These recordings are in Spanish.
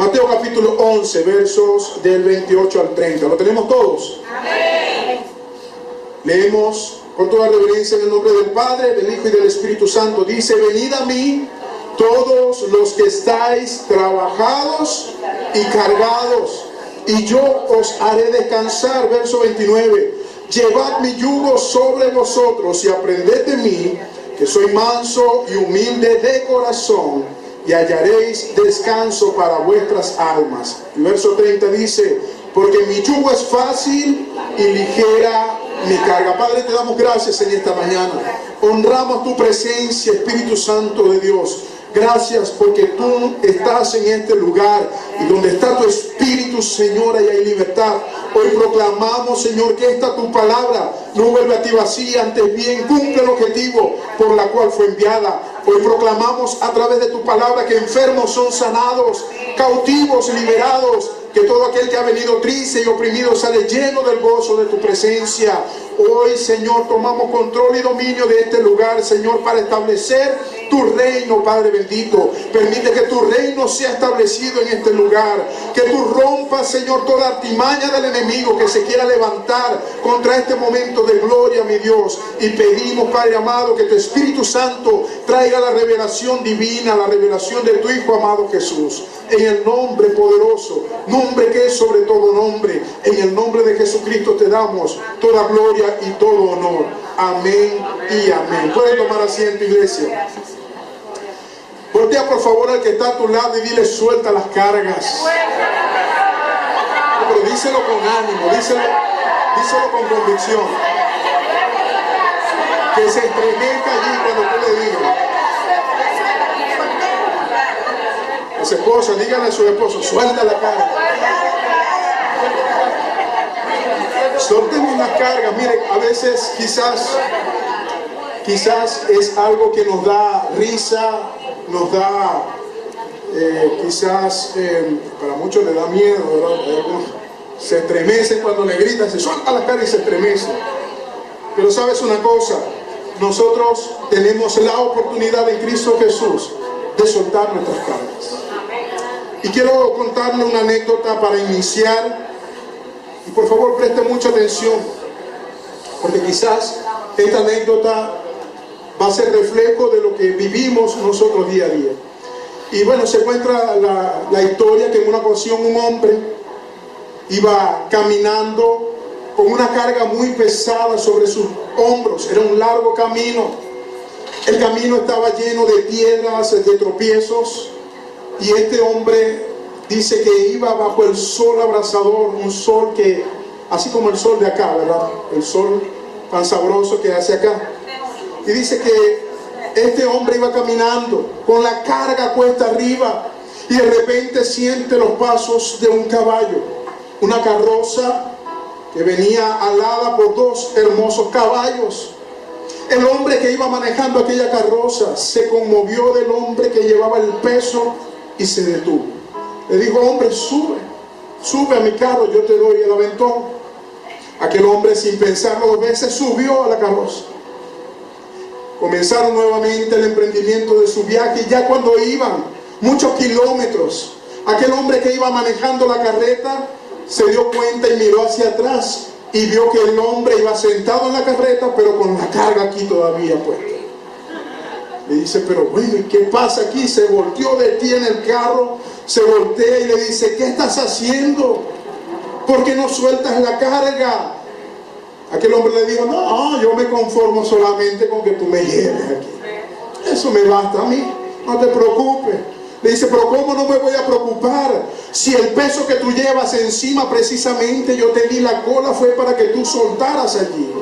Mateo capítulo 11, versos del 28 al 30. ¿Lo tenemos todos? Amén. Leemos con toda reverencia en el nombre del Padre, del Hijo y del Espíritu Santo. Dice: venid a mí todos los que estáis trabajados y cargados, y yo os haré descansar. Verso 29. Llevad mi yugo sobre vosotros y aprended de mí, que soy manso y humilde de corazón, y hallaréis descanso para vuestras almas. Y verso 30 dice: porque mi yugo es fácil y ligera mi carga. Padre, te damos gracias en esta mañana. Honramos tu presencia, Espíritu Santo de Dios. Gracias porque tú estás en este lugar, y donde está tu Espíritu, Señor, ahí hay libertad. Hoy proclamamos, Señor, que esta tu palabra no vuelve a ti vacía, antes bien cumple el objetivo por la cual fue enviada. Hoy proclamamos a través de tu palabra que enfermos son sanados, cautivos liberados, que todo aquel que ha venido triste y oprimido sale lleno del gozo de tu presencia. Hoy, Señor, tomamos control y dominio de este lugar, Señor, para establecer tu reino, Padre bendito. Permite que tu reino sea establecido en este lugar. Que tú rompas, Señor, toda artimaña del enemigo que se quiera levantar contra este momento de gloria, mi Dios. Y pedimos, Padre amado, que tu Espíritu Santo traiga la revelación divina, la revelación de tu Hijo amado Jesús. En el nombre poderoso, nombre que es sobre todo nombre, en el nombre de Jesucristo te damos toda gloria y todo honor. Amén y amén. Pueden tomar asiento, iglesia. Voltea por favor al que está a tu lado y dile: suelta las cargas. Pero díselo con ánimo, díselo con convicción. Que se estremezca allí cuando tú le digas. A su esposa, díganle a su esposo: suelta la carga. Soltemos las cargas. Miren, a veces quizás es algo que nos da risa, nos da para muchos le da miedo, ¿verdad? Algunos se estremecen cuando le gritan, se suelta la carga y se estremece. Pero sabes una cosa, nosotros tenemos la oportunidad en Cristo Jesús de soltar nuestras cargas. Y quiero contarle una anécdota para iniciar. Y por favor preste mucha atención, porque quizás esta anécdota va a ser reflejo de lo que vivimos nosotros día a día. Y bueno, se encuentra la historia que en una ocasión un hombre iba caminando con una carga muy pesada sobre sus hombros. Era un largo camino. El camino estaba lleno de piedras, de tropiezos, y este hombre dice que iba bajo el sol abrasador, un sol que, así como el sol de acá, ¿verdad? El sol tan sabroso que hace acá. Y dice que este hombre iba caminando con la carga cuesta arriba, y de repente siente los pasos de un caballo, una carroza que venía alada por dos hermosos caballos. El hombre que iba manejando aquella carroza se conmovió del hombre que llevaba el peso y se detuvo. Le dijo: hombre, sube a mi carro, yo te doy el aventón. Aquel hombre, sin pensarlo dos veces, subió a la carroza. Comenzaron nuevamente el emprendimiento de su viaje, y ya cuando iban muchos kilómetros, aquel hombre que iba manejando la carreta se dio cuenta y miró hacia atrás y vio que el hombre iba sentado en la carreta, pero con la carga aquí todavía puesta. Le dice: pero bueno, ¿y qué pasa aquí? Se volteó, detiene el carro, se voltea y le dice: ¿qué estás haciendo? ¿Por qué no sueltas la carga? Aquel hombre le dijo: no, yo me conformo solamente con que tú me lleves aquí. Eso me basta a mí, no te preocupes. Le dice: pero ¿cómo no me voy a preocupar? Si el peso que tú llevas encima, precisamente yo te di la cola, fue para que tú soltaras allí.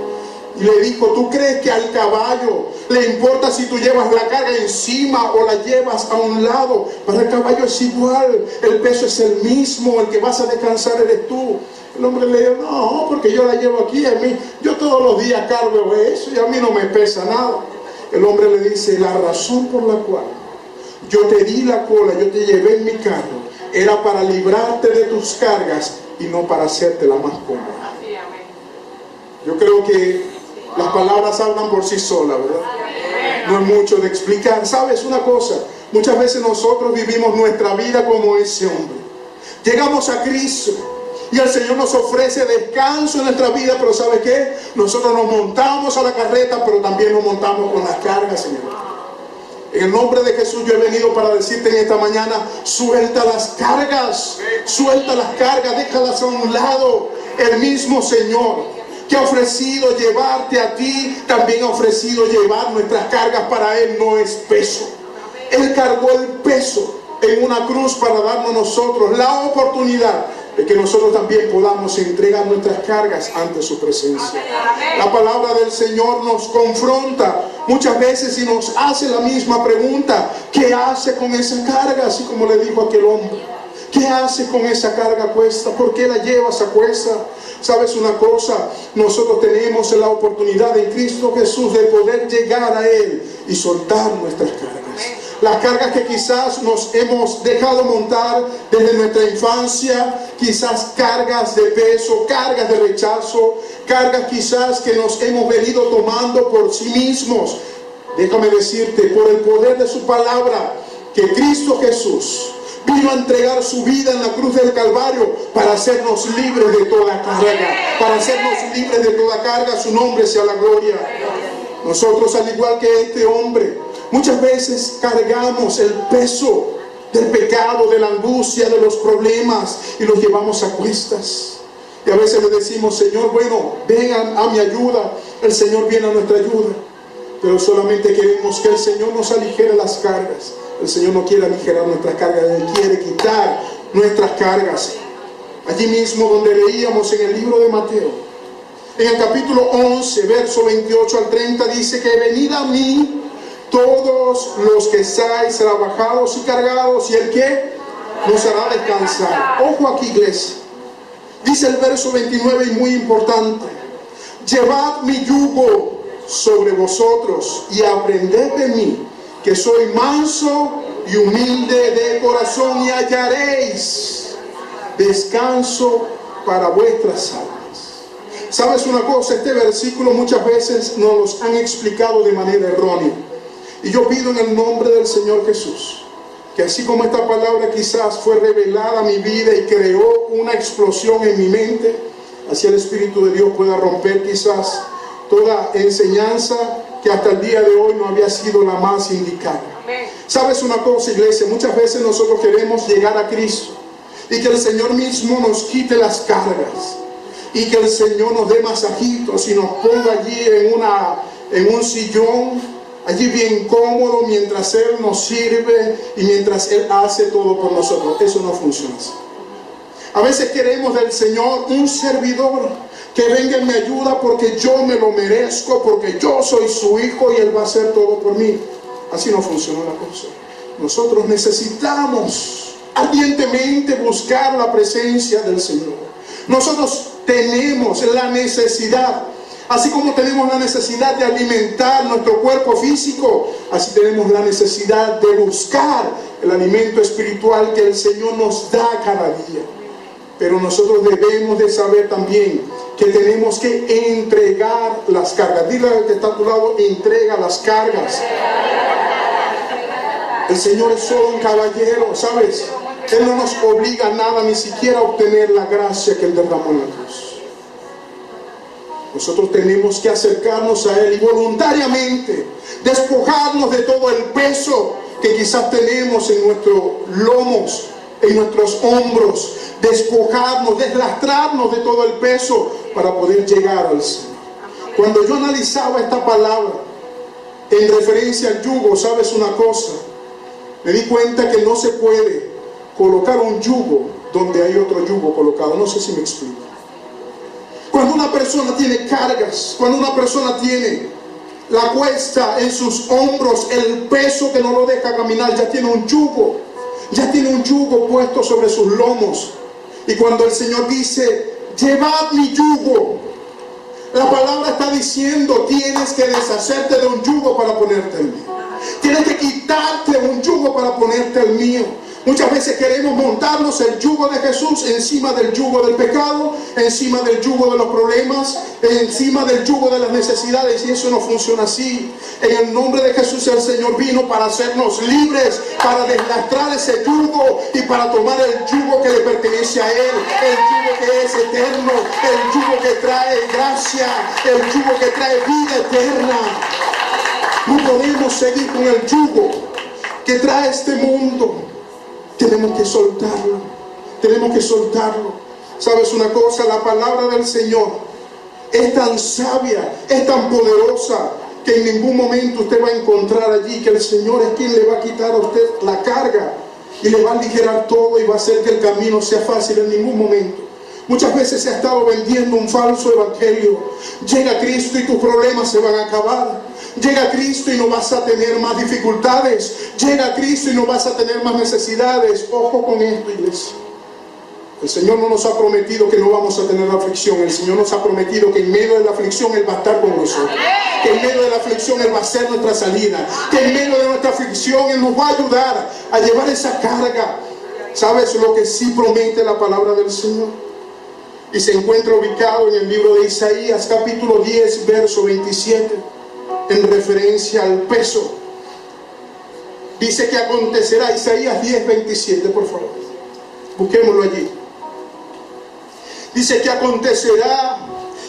Y le dijo: ¿tú crees que al caballo le importa si tú llevas la carga encima o la llevas a un lado? Para el caballo es igual, el peso es el mismo, el que vas a descansar eres tú. El hombre le dijo: no, porque yo la llevo aquí a mí, yo todos los días cargo eso y a mí no me pesa nada. El hombre le dice: la razón por la cual yo te di la cola, yo te llevé en mi carro, era para librarte de tus cargas y no para hacerte la más cómoda. Yo creo que las palabras hablan por sí solas, ¿verdad? No es mucho de explicar. ¿Sabes una cosa? Muchas veces nosotros vivimos nuestra vida como ese hombre. Llegamos a Cristo y el Señor nos ofrece descanso en nuestra vida, pero ¿sabe qué? Nosotros nos montamos a la carreta, pero también nos montamos con las cargas, Señor. En el nombre de Jesús yo he venido para decirte en esta mañana: suelta las cargas, déjalas a un lado. El mismo Señor que ha ofrecido llevarte a ti, también ha ofrecido llevar nuestras cargas. Para Él no es peso. Él cargó el peso en una cruz para darnos nosotros la oportunidad de que nosotros también podamos entregar nuestras cargas ante su presencia. La palabra del Señor nos confronta muchas veces y nos hace la misma pregunta: ¿qué hace con esa carga? Así como le dijo aquel hombre: ¿qué hace con esa carga a cuesta? ¿Por qué la llevas a cuesta? ¿Sabes una cosa? Nosotros tenemos la oportunidad en Cristo Jesús de poder llegar a Él y soltar nuestras cargas. Las cargas que quizás nos hemos dejado montar desde nuestra infancia, quizás cargas de peso, cargas de rechazo, cargas quizás que nos hemos venido tomando por sí mismos. Déjame decirte, por el poder de su palabra, que Cristo Jesús vino a entregar su vida en la cruz del Calvario para hacernos libres de toda carga. Para hacernos libres de toda carga. Su nombre sea la gloria. Nosotros, al igual que este hombre, muchas veces cargamos el peso del pecado, de la angustia, de los problemas, y los llevamos a cuestas. Y a veces le decimos: Señor, bueno, vengan a mi ayuda. El Señor viene a nuestra ayuda, pero solamente queremos que el Señor nos aligere las cargas. El Señor no quiere aligerar nuestras cargas, Él quiere quitar nuestras cargas. Allí mismo donde leíamos en el libro de Mateo, en el capítulo 11, verso 28 al 30, dice que: venid a mí todos los que estáis trabajados y cargados, y el que nos hará descansar. Ojo aquí, iglesia. Dice el verso 29, y muy importante: llevad mi yugo sobre vosotros y aprended de mí, que soy manso y humilde de corazón, y hallaréis descanso para vuestras almas. ¿Sabes una cosa? Este versículo muchas veces nos lo han explicado de manera errónea. Y yo pido en el nombre del Señor Jesús, que así como esta palabra quizás fue revelada a mi vida y creó una explosión en mi mente, así el Espíritu de Dios pueda romper quizás toda enseñanza que hasta el día de hoy no había sido la más indicada. ¿Sabes una cosa, iglesia? Muchas veces nosotros queremos llegar a Cristo y que el Señor mismo nos quite las cargas, y que el Señor nos dé masajitos y nos ponga allí en un sillón, allí bien cómodo, mientras Él nos sirve y mientras Él hace todo por nosotros. Eso no funciona así. A veces queremos del Señor un servidor que venga y me ayuda porque yo me lo merezco, porque yo soy su hijo y Él va a hacer todo por mí. Así no funciona la cosa. Nosotros necesitamos ardientemente buscar la presencia del Señor. Nosotros tenemos la necesidad, así como tenemos la necesidad de alimentar nuestro cuerpo físico, así tenemos la necesidad de buscar el alimento espiritual que el Señor nos da cada día. Pero nosotros debemos de saber también que tenemos que entregar las cargas. Dile al que está a tu lado: entrega las cargas. El Señor es solo un caballero, ¿sabes? Él no nos obliga a nada, ni siquiera a obtener la gracia que Él derramó en la cruz. Nosotros tenemos que acercarnos a Él y voluntariamente despojarnos de todo el peso que quizás tenemos en nuestros lomos, en nuestros hombros. Despojarnos, deslastrarnos de todo el peso para poder llegar al Señor. Cuando yo analizaba esta palabra en referencia al yugo, ¿sabes una cosa? Me di cuenta que no se puede colocar un yugo donde hay otro yugo colocado. No sé si me explico. Cuando una persona tiene cargas, cuando una persona tiene la cuesta en sus hombros, el peso que no lo deja caminar, ya tiene un yugo puesto sobre sus lomos. Y cuando el Señor dice: llevad mi yugo, la palabra está diciendo: tienes que deshacerte de un yugo para ponerte el mío. Tienes que quitarte un yugo para ponerte el mío. Muchas veces queremos montarnos el yugo de Jesús encima del yugo del pecado, encima del yugo de los problemas, encima del yugo de las necesidades, y eso no funciona así. En el nombre de Jesús el Señor vino para hacernos libres, para deslastrar ese yugo y para tomar el yugo que le pertenece pertenece a Él, el yugo que es eterno, el yugo que trae gracia, el yugo que trae vida eterna. No podemos seguir con el yugo que trae este mundo. Tenemos que soltarlo, tenemos que soltarlo. ¿Sabes una cosa? La palabra del Señor es tan sabia, es tan poderosa, que en ningún momento usted va a encontrar allí que el Señor es quien le va a quitar a usted la carga y le va a aligerar todo y va a hacer que el camino sea fácil. En ningún momento. Muchas veces se ha estado vendiendo un falso evangelio. Llega Cristo y tus problemas se van a acabar. Llega Cristo y no vas a tener más dificultades. Llega Cristo y no vas a tener más necesidades. Ojo con esto, iglesia. El Señor no nos ha prometido que no vamos a tener aflicción. El Señor nos ha prometido que en medio de la aflicción Él va a estar con nosotros. Que en medio de la aflicción Él va a ser nuestra salida. Que en medio de nuestra aflicción Él nos va a ayudar a llevar esa carga. ¿Sabes lo que sí promete la palabra del Señor? Y se encuentra ubicado en el libro de Isaías, capítulo 10, verso 27, en referencia al peso. Dice que acontecerá, Isaías 10, 27, por favor. Busquémoslo allí. Dice que acontecerá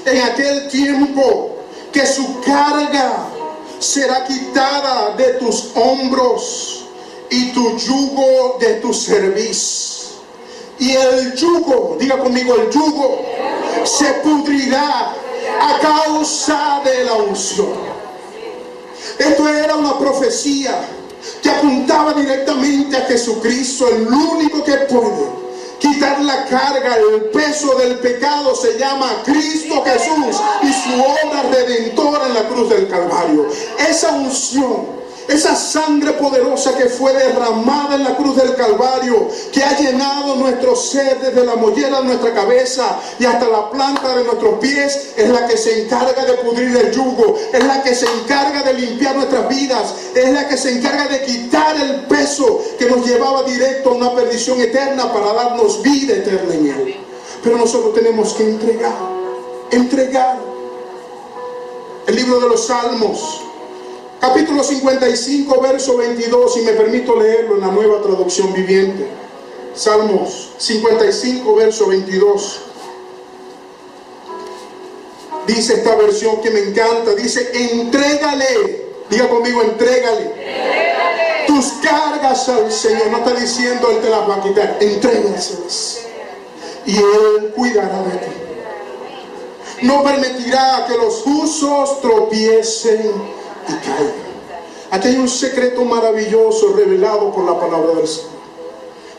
en aquel tiempo que su carga será quitada de tus hombros y tu yugo de tu cerviz. Y el yugo, diga conmigo, el yugo se pudrirá a causa de la unción. Esto era una profecía que apuntaba directamente a Jesucristo, el único que puede quitar la carga, el peso del pecado. Se llama Cristo Jesús y su obra redentora en la cruz del Calvario. Esa unción, esa sangre poderosa que fue derramada en la cruz del Calvario, que ha llenado nuestro ser desde la mollera de nuestra cabeza y hasta la planta de nuestros pies, es la que se encarga de pudrir el yugo, es la que se encarga de limpiar nuestras vidas, es la que se encarga de quitar el peso que nos llevaba directo a una perdición eterna para darnos vida eterna en Él. Pero nosotros tenemos que entregar. El libro de los Salmos, capítulo 55, verso 22, y me permito leerlo en la Nueva Traducción Viviente. Salmos 55, verso 22. Dice esta versión que me encanta, dice: entrégale, diga conmigo, entrégale tus cargas al Señor. No está diciendo Él te las va a quitar, entrégaselas y Él cuidará de ti. No permitirá que los justos tropiecen y caigan. Aquí hay un secreto maravilloso revelado por la palabra del Señor.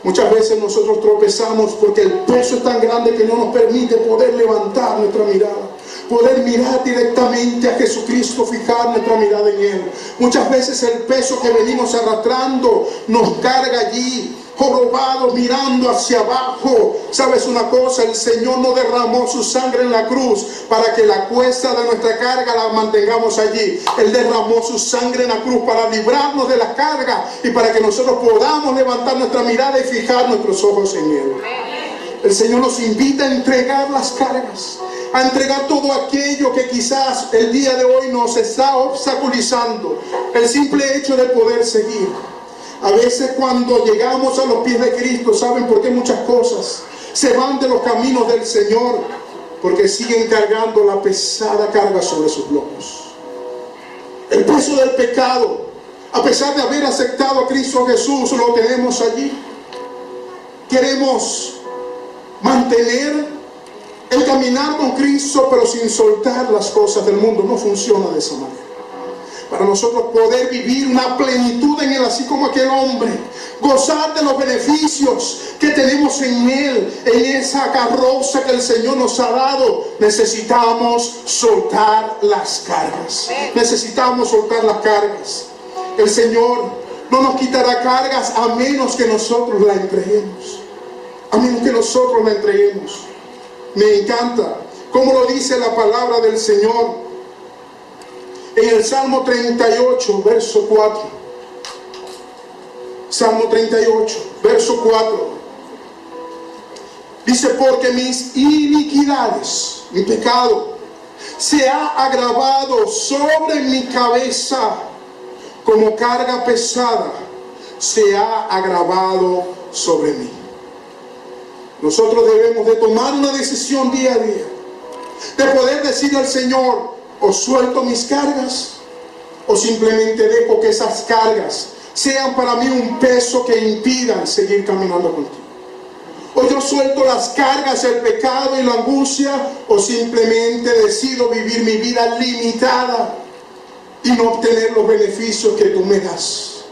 Muchas veces nosotros tropezamos porque el peso es tan grande que no nos permite poder levantar nuestra mirada, poder mirar directamente a Jesucristo, fijar nuestra mirada en Él. Muchas veces el peso que venimos arrastrando nos carga allí, jorobados, mirando hacia abajo. ¿Sabes una cosa? El Señor no derramó su sangre en la cruz para que la cuesta de nuestra carga la mantengamos allí. Él derramó su sangre en la cruz para librarnos de la carga y para que nosotros podamos levantar nuestra mirada y fijar nuestros ojos en Él. El Señor nos invita a entregar las cargas, a entregar todo aquello que quizás el día de hoy nos está obstaculizando el simple hecho de poder seguir. A veces cuando llegamos a los pies de Cristo, ¿saben por qué muchas cosas se van de los caminos del Señor? Porque siguen cargando la pesada carga sobre sus lomos. El peso del pecado, a pesar de haber aceptado a Cristo Jesús, lo tenemos allí. Queremos mantener el caminar con Cristo, pero sin soltar las cosas del mundo. No funciona de esa manera. Para nosotros poder vivir una plenitud en Él, así como aquel hombre, gozar de los beneficios que tenemos en Él, en esa carroza que el Señor nos ha dado, necesitamos soltar las cargas. Necesitamos soltar las cargas. El Señor no nos quitará cargas a menos que nosotros la entreguemos. A menos que nosotros la entreguemos. Me encanta cómo lo dice la palabra del Señor en el Salmo 38, verso 4. Salmo 38, verso 4. Dice: porque mis iniquidades, mi pecado, se ha agravado sobre mi cabeza, como carga pesada se ha agravado sobre mí. Nosotros debemos de tomar una decisión día a día, de poder decirle al Señor: o suelto mis cargas, o simplemente dejo que esas cargas sean para mí un peso que impidan seguir caminando contigo. O yo suelto las cargas, el pecado y la angustia, o simplemente decido vivir mi vida limitada y no obtener los beneficios que tú me das.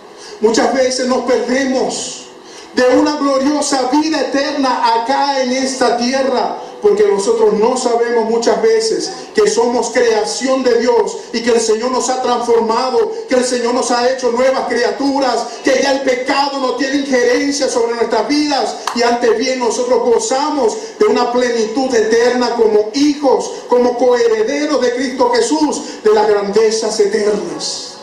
Muchas veces nos perdemos de una gloriosa vida eterna acá en esta tierra, porque nosotros no sabemos muchas veces que somos creación de Dios y que el Señor nos ha transformado, que el Señor nos ha hecho nuevas criaturas, que ya el pecado no tiene injerencia sobre nuestras vidas, y antes bien nosotros gozamos de una plenitud eterna como hijos, como coherederos de Cristo Jesús, de las grandezas eternas.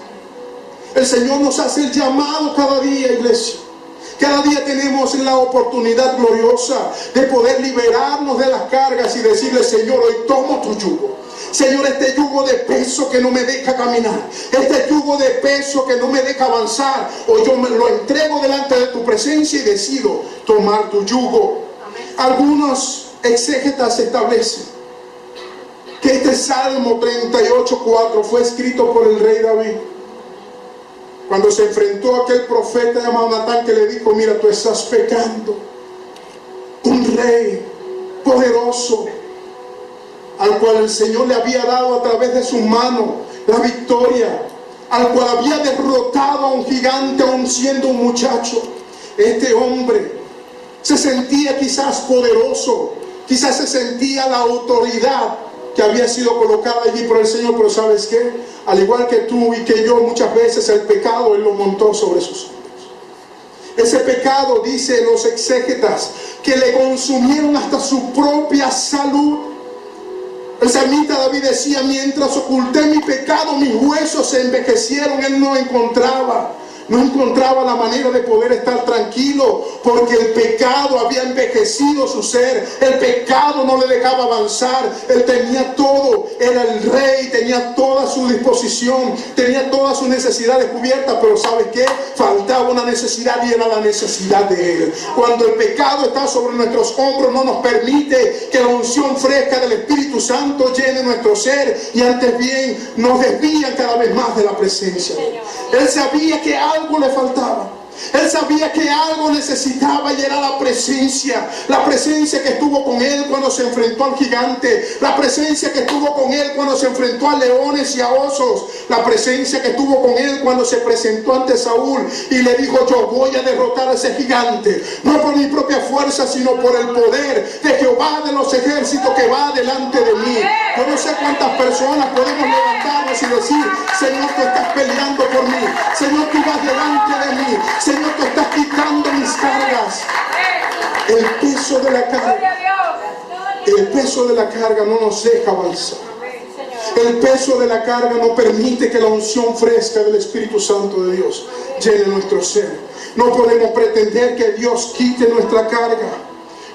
El Señor nos hace el llamado cada día, iglesia. Cada día tenemos la oportunidad gloriosa de poder liberarnos de las cargas y decirle: Señor, hoy tomo tu yugo. Señor, este yugo de peso que no me deja caminar, este yugo de peso que no me deja avanzar, hoy yo me lo entrego delante de tu presencia y decido tomar tu yugo. Algunos exégetas establecen que este Salmo 38:4 fue escrito por el rey David cuando se enfrentó a aquel profeta llamado Natán, que le dijo: mira, tú estás pecando. Un rey poderoso, al cual el Señor le había dado a través de su mano la victoria, al cual había derrotado a un gigante aún siendo un muchacho. Este hombre se sentía quizás poderoso, quizás se sentía la autoridad que había sido colocada allí por el Señor, pero ¿sabes qué? Al igual que tú y que yo, muchas veces el pecado Él lo montó sobre sus hombros. Ese pecado, dice los exégetas, que le consumieron hasta su propia salud. El salmista David decía: mientras oculté mi pecado, mis huesos se envejecieron. Él no encontraba la manera de poder estar tranquilo, porque el pecado había envejecido su ser. El pecado no le dejaba avanzar. Él tenía todo, era el rey, tenía toda su disposición, tenía todas sus necesidades cubiertas, pero ¿sabe qué? Faltaba una necesidad, y era la necesidad de Él. Cuando el pecado está sobre nuestros hombros, no nos permite que la unción fresca del Espíritu Santo llene nuestro ser, y antes bien nos desvían cada vez más de la presencia de Él. Él sabía que algo le faltaba. Él sabía que algo necesitaba, y era la presencia que estuvo con él cuando se enfrentó al gigante, la presencia que estuvo con él cuando se enfrentó a leones y a osos, la presencia que estuvo con él cuando se presentó ante Saúl y le dijo: yo voy a derrotar a ese gigante, no por mi propia fuerza, sino por el poder de Jehová de los ejércitos que va delante de mí. Yo no sé cuántas personas podemos levantarnos y decir: Señor, tú estás peleando por mí, Señor, tú vas delante de mí, Señor, tú estás quitando mis cargas. El peso de la carga no nos deja avanzar. El peso de la carga no permite que la unción fresca del Espíritu Santo de Dios llene nuestro ser. No podemos pretender que Dios quite nuestra carga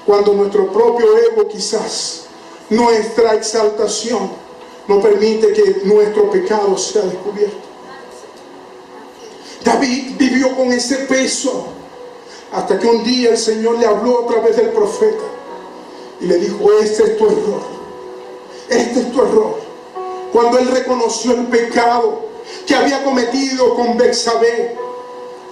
cuando nuestro propio ego, quizás nuestra exaltación, no permite que nuestro pecado sea descubierto. David vivió con ese peso hasta que un día el Señor le habló a través del profeta y le dijo: este es tu error, este es tu error. Cuando él reconoció el pecado que había cometido con Betsabé,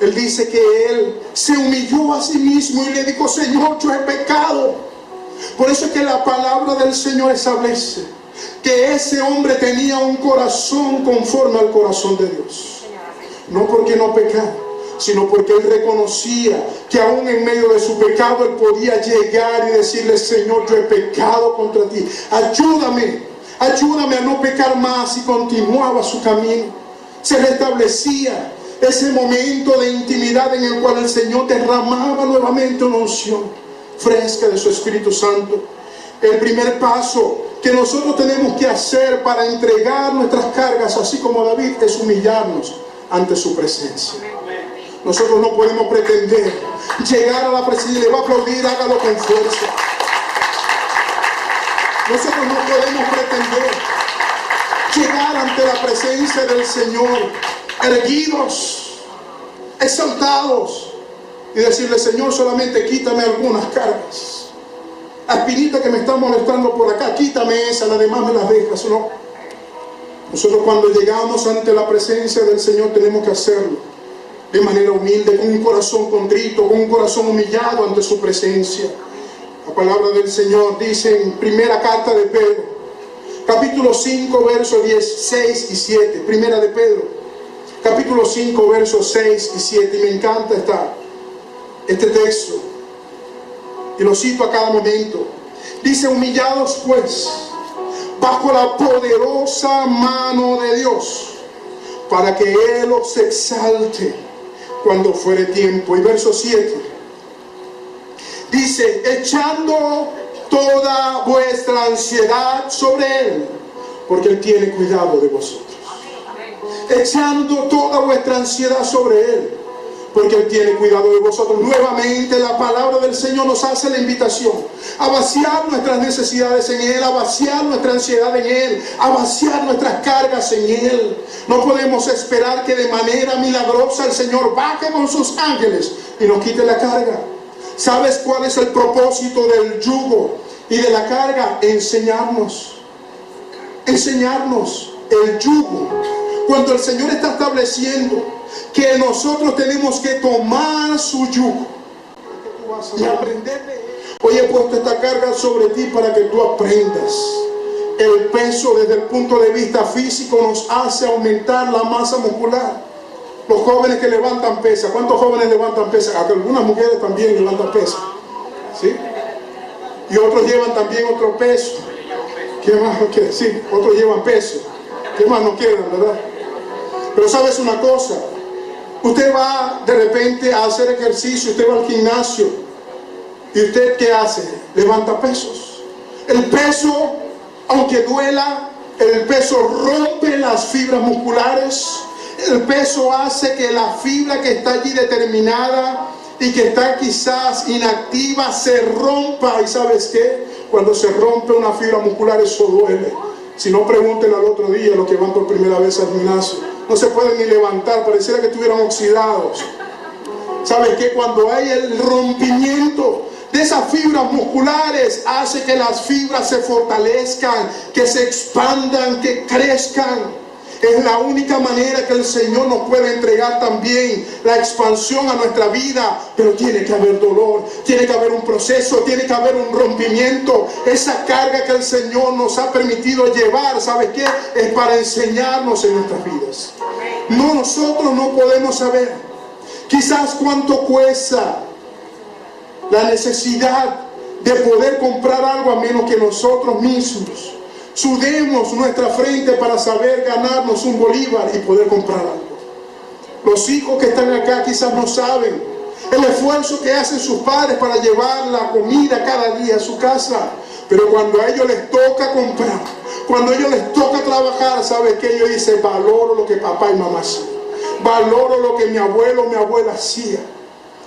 él dice que él se humilló a sí mismo y le dijo: Señor, yo he pecado. Por eso es que la palabra del Señor establece que ese hombre tenía un corazón conforme al corazón de Dios. No porque no pecaba, sino porque él reconocía que aún en medio de su pecado él podía llegar y decirle: Señor, yo he pecado contra ti, ayúdame a no pecar más. Y continuaba su camino. Se restablecía ese momento de intimidad en el cual el Señor derramaba nuevamente una unción fresca de su Espíritu Santo. El primer paso que nosotros tenemos que hacer para entregar nuestras cargas, así como David, es humillarnos ante su presencia. Nosotros no podemos pretender llegar a la presencia y le va a aplaudir, hágalo con fuerza. Nosotros no podemos pretender llegar ante la presencia del Señor erguidos, exaltados, y decirle: Señor, solamente quítame algunas cargas. espinita que me está molestando por acá, quítame esa, las demás me las dejas, ¿no? Nosotros cuando llegamos ante la presencia del Señor tenemos que hacerlo de manera humilde, con un corazón contrito, con un corazón humillado ante su presencia. La palabra del Señor dice en primera carta de Pedro, capítulo 5, versos 6 y 7, primera de Pedro, capítulo 5, versos 6 y 7, y me encanta este texto, y lo cito a cada momento. Dice: humillados pues bajo la poderosa mano de Dios, para que Él os exalte cuando fuere tiempo. Y verso 7 dice: echando toda vuestra ansiedad sobre Él, porque Él tiene cuidado de vosotros. Echando toda vuestra ansiedad sobre Él, porque Él tiene cuidado de vosotros. Nuevamente la palabra del Señor nos hace la invitación a vaciar nuestras necesidades en Él, a vaciar nuestra ansiedad en Él, a vaciar nuestras cargas en Él. No podemos esperar que de manera milagrosa el Señor baje con sus ángeles y nos quite la carga. ¿Sabes cuál es el propósito del yugo y de la carga? Enseñarnos el yugo. Cuando el Señor está estableciendo que nosotros tenemos que tomar su yugo y aprender de Él. Hoy he puesto esta carga sobre ti para que tú aprendas. El peso desde el punto de vista físico nos hace aumentar la masa muscular. Los jóvenes que levantan pesas, ¿cuántos jóvenes levantan pesas? Algunas mujeres también levantan pesas, ¿sí? Y otros llevan también otro peso. ¿Qué más no quieren? Sí, otros llevan peso. ¿Qué más no quieren, verdad? Pero sabes una cosa, usted va de repente a hacer ejercicio, usted va al gimnasio, y usted ¿qué hace? Levanta pesos. El peso, aunque duela, el peso rompe las fibras musculares. El peso hace que la fibra que está allí determinada y que está quizás inactiva se rompa. ¿Y sabes qué? Cuando se rompe una fibra muscular, eso duele. Si no, pregúntenle al otro día los que van por primera vez al gimnasio. No se pueden ni levantar, pareciera que estuvieran oxidados. ¿Sabes qué? Cuando hay el rompimiento de esas fibras musculares, hace que las fibras se fortalezcan, que se expandan, que crezcan. Es la única manera que el Señor nos puede entregar también la expansión a nuestra vida. Pero tiene que haber dolor, tiene que haber un proceso, tiene que haber un rompimiento. Esa carga que el Señor nos ha permitido llevar, ¿sabes qué? Es para enseñarnos en nuestras vidas. No, nosotros no podemos saber quizás cuánto cuesta la necesidad de poder comprar algo a menos que nosotros mismos sudemos nuestra frente para saber ganarnos un bolívar y poder comprar algo. Los hijos que están acá quizás no saben el esfuerzo que hacen sus padres para llevar la comida cada día a su casa. Pero cuando a ellos les toca comprar, cuando a ellos les toca trabajar, ¿sabes qué? Ellos dicen: valoro lo que papá y mamá hacían, valoro lo que mi abuelo o mi abuela hacía.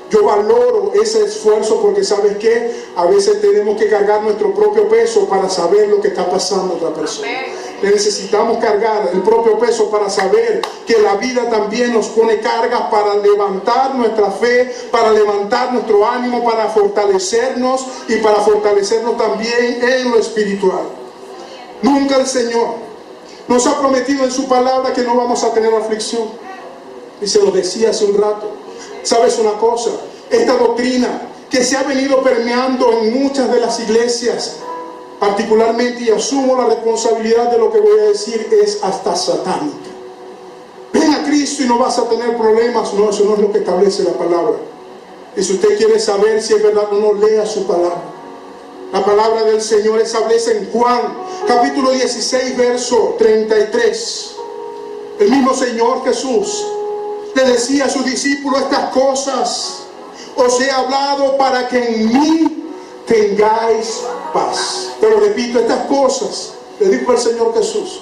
Yo valoro ese esfuerzo porque ¿sabes qué? A veces tenemos que cargar nuestro propio peso para saber lo que está pasando a otra persona. Necesitamos cargar el propio peso para saber que la vida también nos pone cargas para levantar nuestra fe, para levantar nuestro ánimo, para fortalecernos y para fortalecernos también en lo espiritual. Nunca el Señor nos ha prometido en su palabra que no vamos a tener aflicción. Y se lo decía hace un rato. ¿Sabes una cosa? Esta doctrina que se ha venido permeando en muchas de las iglesias, particularmente, y asumo la responsabilidad de lo que voy a decir, es hasta satánica. Ven a Cristo y no vas a tener problemas. No, eso no es lo que establece la palabra. Y si usted quiere saber si es verdad o no, lea su palabra. La palabra del Señor establece en Juan, capítulo 16, verso 33. El mismo Señor Jesús le decía a sus discípulos: estas cosas os he hablado para que en mí tengáis paz. Te lo repito, estas cosas, le dijo el Señor Jesús,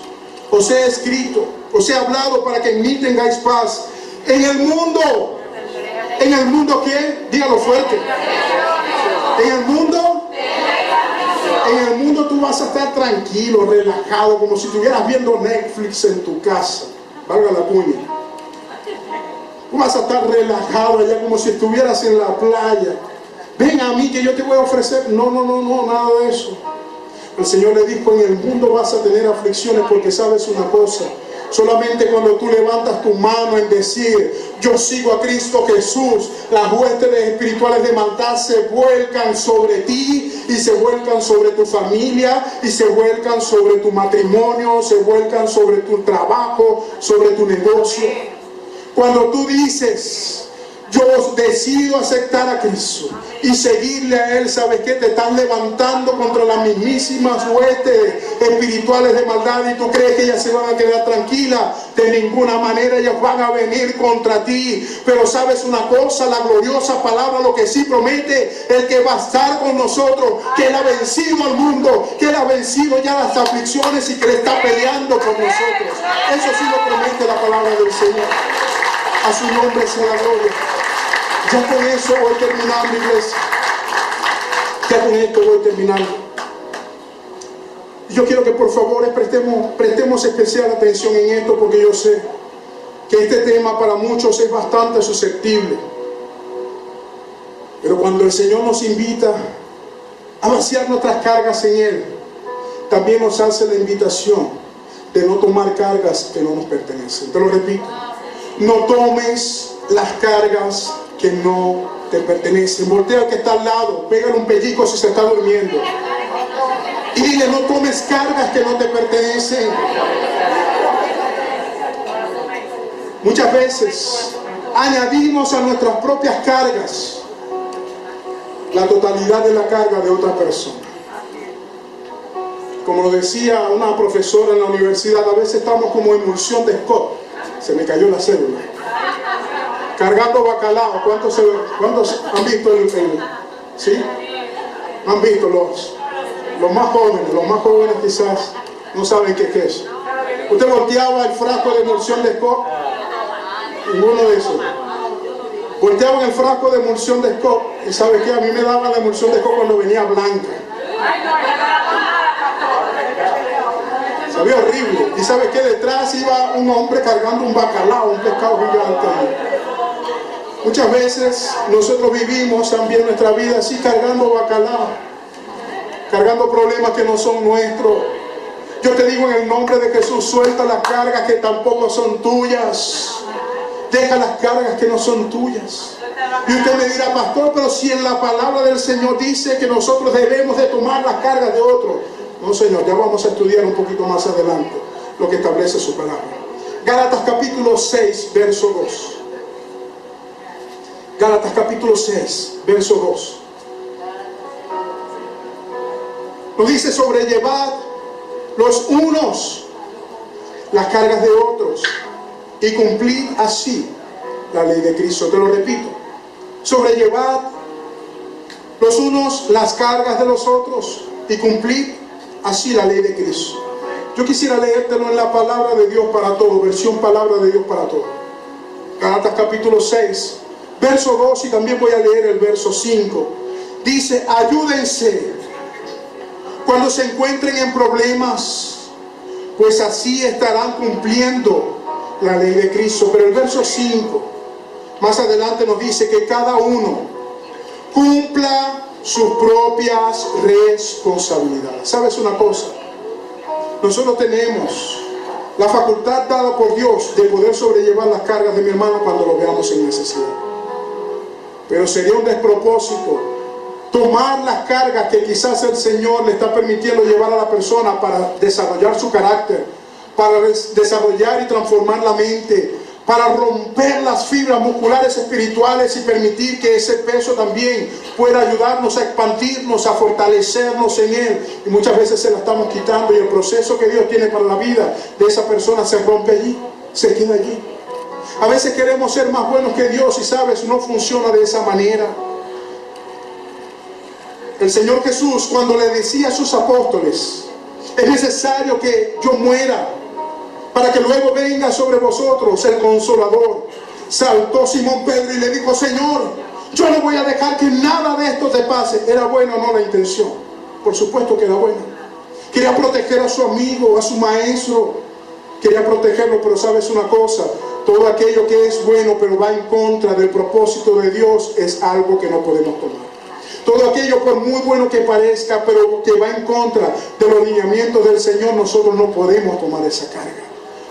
os he escrito, os he hablado para que en mí tengáis paz. En el mundo ¿qué? Dígalo fuerte. En el mundo tú vas a estar tranquilo, relajado, como si estuvieras viendo Netflix en tu casa. Valga la cuña. Tú vas a estar relajado allá como si estuvieras en la playa. ven a mí que yo te voy a ofrecer. No, nada de eso. El Señor le dijo, en el mundo vas a tener aflicciones, porque sabes una cosa, solamente cuando tú levantas tu mano en decir, yo sigo a Cristo Jesús, las huestes espirituales de maldad se vuelcan sobre ti, y se vuelcan sobre tu familia, y se vuelcan sobre tu matrimonio, se vuelcan sobre tu trabajo, sobre tu negocio. Cuando tú dices, yo decido aceptar a Cristo y seguirle a Él, ¿sabes qué? Te están levantando contra las mismísimas huestes espirituales de maldad, y tú crees que ellas se van a quedar tranquilas. De ninguna manera ellas van a venir contra ti. Pero sabes una cosa, la gloriosa palabra lo que sí promete, el que va a estar con nosotros, que Él ha vencido al mundo, que Él ha vencido ya las aflicciones y que Él está peleando por nosotros. Eso sí lo promete la palabra del Señor. A su nombre sea la gloria. Ya con eso voy terminando, iglesia. Ya con esto voy terminando. Yo quiero que por favor prestemos especial atención en esto, porque yo sé que este tema para muchos es bastante susceptible. Pero cuando el Señor nos invita a vaciar nuestras cargas en Él, también nos hace la invitación de no tomar cargas que no nos pertenecen. Te lo repito, no tomes las cargas que no te pertenecen. Voltea al que está al lado, pégale un pellizco si se está durmiendo y dile, no tomes cargas que no te pertenecen. Muchas veces añadimos a nuestras propias cargas la totalidad de la carga de otra persona. Como lo decía una profesora en la universidad, a veces estamos como emulsión de Scott. Se me cayó la cédula. Cargando bacalao. ¿Cuántos han visto ¿sí? Han visto los más jóvenes? Los más jóvenes quizás no saben qué es eso. ¿Usted volteaba el frasco de emulsión de Scott? Ninguno de esos. Volteaban el frasco de emulsión de Scott, y ¿sabe qué? A mí me daban la emulsión de Scott cuando venía blanca. Sabía horrible. ¿Y sabe qué? Detrás iba un hombre cargando un bacalao, un pescado gigante. Muchas veces nosotros vivimos también nuestra vida así, cargando bacalao, cargando problemas que no son nuestros. Yo te digo en el nombre de Jesús, suelta las cargas que tampoco son tuyas. Deja las cargas que no son tuyas. Y usted me dirá, pastor, pero si en la palabra del Señor dice que nosotros debemos de tomar las cargas de otros. No, Señor, ya vamos a estudiar un poquito más adelante lo que establece su palabra. Gálatas capítulo 6, verso 2. Gálatas capítulo 6, verso 2. Nos dice, sobrellevad los unos las cargas de otros y cumplid así la ley de Cristo. Te lo repito, sobrellevad los unos las cargas de los otros y cumplid así la ley de Cristo. Yo quisiera leértelo en la palabra de Dios para todo, versión palabra de Dios para todo. Gálatas capítulo 6, verso 2, y también voy a leer el verso 5. Dice, ayúdense cuando se encuentren en problemas, pues así estarán cumpliendo la ley de Cristo. Pero el verso 5, más adelante nos dice que cada uno cumpla sus propias responsabilidades. ¿Sabes una cosa? Nosotros tenemos la facultad dada por Dios de poder sobrellevar las cargas de mi hermano cuando lo veamos en necesidad. Pero sería un despropósito tomar las cargas que quizás el Señor le está permitiendo llevar a la persona para desarrollar su carácter, para desarrollar y transformar la mente, para romper las fibras musculares espirituales y permitir que ese peso también pueda ayudarnos a expandirnos, a fortalecernos en Él. Y muchas veces se la estamos quitando, y el proceso que Dios tiene para la vida de esa persona se rompe allí, se queda allí. A veces queremos ser más buenos que Dios, y sabes, no funciona de esa manera. El Señor Jesús, cuando le decía a sus apóstoles, es necesario que yo muera para que luego venga sobre vosotros el Consolador, saltó Simón Pedro y le dijo, Señor, yo no voy a dejar que nada de esto te pase. ¿Era buena o no la intención? Por supuesto que era buena. Quería proteger a su amigo, a su maestro, quería protegerlo. Pero sabes una cosa, todo aquello que es bueno pero va en contra del propósito de Dios es algo que no podemos tomar. Todo aquello, por muy bueno que parezca, pero que va en contra de los lineamientos del Señor, nosotros no podemos tomar esa carga.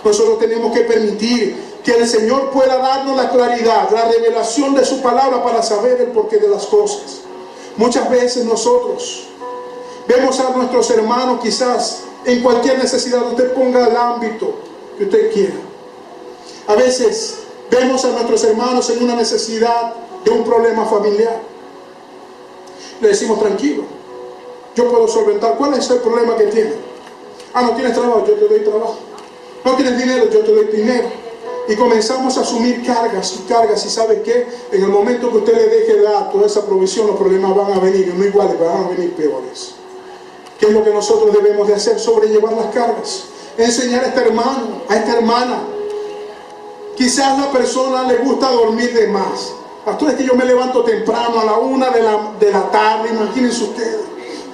Nosotros tenemos que permitir que el Señor pueda darnos la claridad, la revelación de su palabra para saber el porqué de las cosas. Muchas veces nosotros vemos a nuestros hermanos, quizás en cualquier necesidad, usted ponga el ámbito que usted quiera. A veces vemos a nuestros hermanos en una necesidad de un problema familiar. Le decimos, tranquilo, yo puedo solventar. ¿Cuál es el problema que tiene? Ah, no tienes trabajo, yo te doy trabajo. No tienes dinero, yo te doy dinero. Y comenzamos a asumir cargas y cargas. ¿Y sabe qué? En el momento que usted le deje dar toda esa provisión, los problemas van a venir, y no iguales, van a venir peores. ¿Qué es lo que nosotros debemos de hacer? Sobrellevar las cargas. Enseñar a este hermano, a esta hermana. Quizás la persona le gusta dormir de más. Pastor, es que yo me levanto temprano a la 1 de la tarde, imagínense ustedes,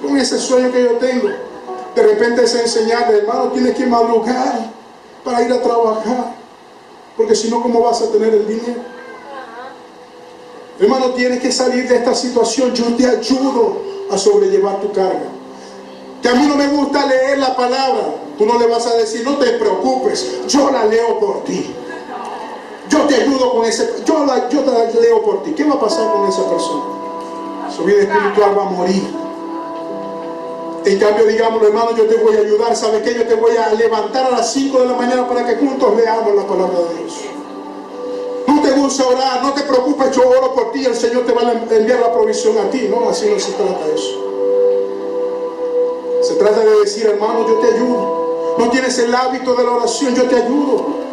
con ese sueño que yo tengo. De repente es enseñarle, hermano, tienes que madrugar para ir a trabajar, porque si no, ¿cómo vas a tener el dinero? Hermano, tienes que salir de esta situación. Yo te ayudo a sobrellevar tu carga. Que a mí no me gusta leer la palabra, tú no le vas a decir, no te preocupes, yo la leo por ti. Yo te ayudo con ese, yo te leo por ti. ¿Qué va a pasar con esa persona? Su vida espiritual va a morir. En cambio, digamos, hermano, yo te voy a ayudar. ¿Sabes qué? Yo te voy a levantar a las 5 de la mañana para que juntos leamos la palabra de Dios. No te gusta orar, no te preocupes, yo oro por ti, el Señor te va a enviar la provisión a ti. No, así no se trata eso. Se trata de decir, hermano, yo te ayudo. No tienes el hábito de la oración, yo te ayudo.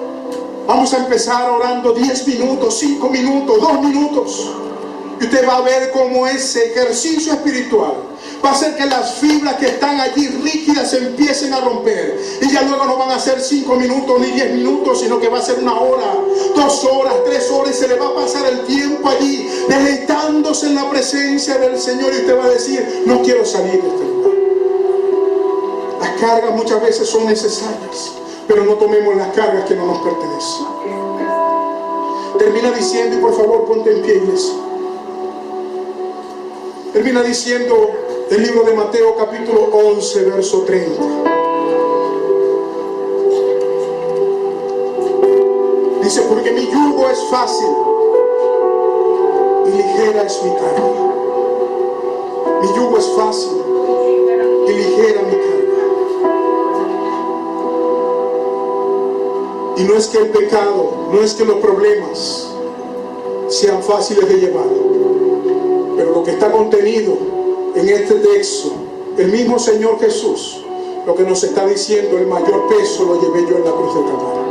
Vamos a empezar orando 10 minutos, 5 minutos, 2 minutos. Y usted va a ver cómo ese ejercicio espiritual va a hacer que las fibras que están allí rígidas se empiecen a romper. Y ya luego no van a ser 5 minutos ni 10 minutos, sino que va a ser 1 hora, 2 horas, 3 horas. Y se le va a pasar el tiempo allí, deleitándose en la presencia del Señor. Y usted va a decir, no quiero salir de este lugar. Las cargas muchas veces son necesarias, pero no tomemos las cargas que no nos pertenecen. Termina diciendo, y por favor ponte en pie, iglesia. Termina diciendo el libro de Mateo capítulo 11, verso 30. Dice, porque mi yugo es fácil y ligera es mi carga. Mi yugo es fácil y ligera mi carga. Y no es que el pecado, no es que los problemas sean fáciles de llevar, pero lo que está contenido en este texto, el mismo Señor Jesús, lo que nos está diciendo, el mayor peso lo llevé yo en la cruz del Calvario.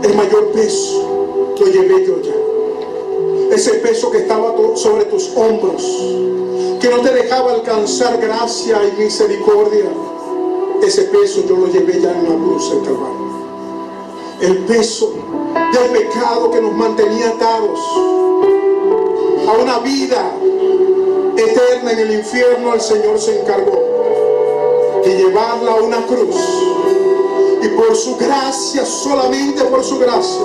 El mayor peso lo llevé yo ya. Ese peso que estaba sobre tus hombros, que no te dejaba alcanzar gracia y misericordia, ese peso yo lo llevé ya en la cruz del Calvario. El peso del pecado que nos mantenía atados a una vida eterna en el infierno, el Señor se encargó de llevarla a una cruz. Y por su gracia, solamente por su gracia,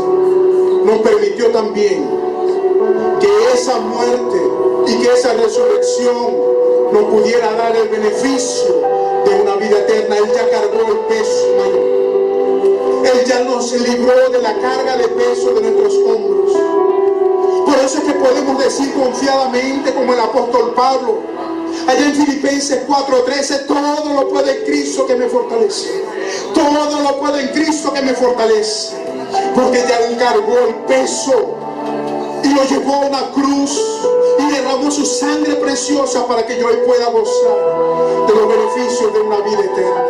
nos permitió también que esa muerte y que esa resurrección nos pudiera dar el beneficio de una vida eterna. Él ya cargó el peso mayor. Él ya nos libró de la carga de peso de nuestros hombros. Por eso es que podemos decir confiadamente, como el apóstol Pablo, allá en Filipenses 4:13, todo lo puede en Cristo que me fortalece. Todo lo puede en Cristo que me fortalece. Porque ya Él cargó el peso y lo llevó a una cruz y derramó su sangre preciosa para que yo hoy pueda gozar de los beneficios de una vida eterna.